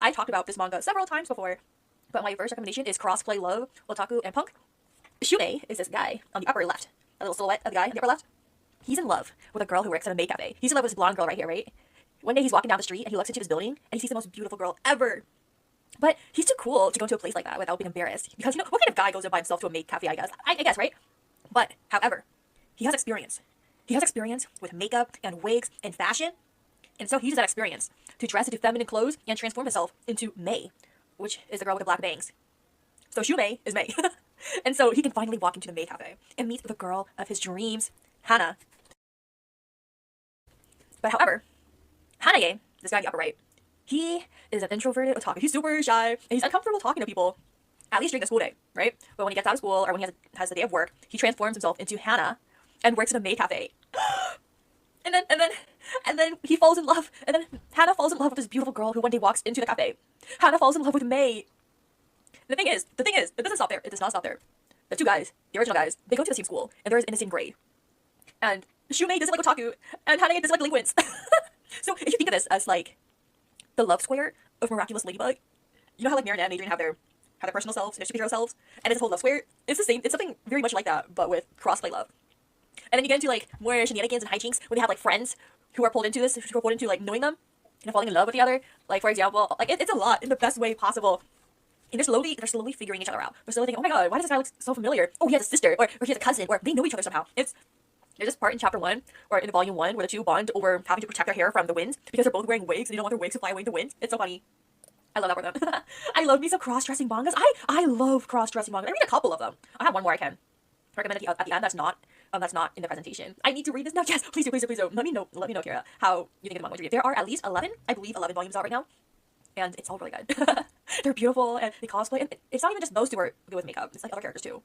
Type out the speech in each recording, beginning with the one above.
I talked about this manga several times before, but my first recommendation is Crossplay Love, Otaku, and Punk. Shumei is this guy on the upper left, a little silhouette of the guy on the upper left. He's in love with a girl who works at a maid cafe. He's in love with this blonde girl right here, right? One day he's walking down the street and he looks into this building and he sees the most beautiful girl ever. But he's too cool to go to a place like that without being embarrassed. Because, you know, what kind of guy goes in by himself to a maid cafe, I guess? I guess, right? But, however, he has experience. He has experience with makeup and wigs and fashion. And so he uses that experience to dress into feminine clothes and transform himself into Mei, which is the girl with the black bangs. So Shumei is Mei. And so he can finally walk into the maid cafe and meet the girl of his dreams, Hana. But however, Hanage, this guy in the upper right, he is an introverted otaku. He's super shy, and he's uncomfortable talking to people, at least during the school day, right? But when he gets out of school, or when he has the day of work, he transforms himself into Hana and works in a maid cafe. and then he falls in love, and then Hana falls in love with this beautiful girl who one day walks into the cafe. Hana falls in love with Mei. The thing is, it doesn't stop there. It does not stop there. The two guys, the original guys, they go to the same school, and they're in the same grade. And Shumei doesn't like otaku, and Hanage doesn't like delinquents. So if you think of this as like the love square of Miraculous Ladybug, you know how like Marin and Adrian have their personal selves and their superhero selves, and it's a whole love square. It's the same. It's something very much like that, but with crossplay love. And then you get into like more shenanigans and hijinks when they have like friends who are pulled into this, who are pulled into like knowing them and falling in love with the other. Like for example, like it's a lot in the best way possible. And they're slowly figuring each other out. They're slowly thinking, oh my god, why does this guy look so familiar? Oh, he has a sister, or he has a cousin, or they know each other somehow. There's this part in chapter 1, or in volume 1, where the two bond over having to protect their hair from the wind because they're both wearing wigs and they don't want their wigs to fly away in the wind. It's so funny. I love that for them. I love me some cross-dressing mangas. I love cross-dressing mangas. I read a couple of them. I have one more I can recommend at the end. That's not in the presentation. I need to read this now. Yes, please do. Let me know, Kira, how you think of the manga to read. There are at least 11, I believe 11 volumes out right now. And it's all really good. They're beautiful and they cosplay. And it's not even just those two are good with makeup. It's like other characters too.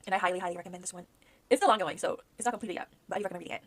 And I highly, highly recommend this one. It's still ongoing, so it's not completed yet. But I do recommend reading it.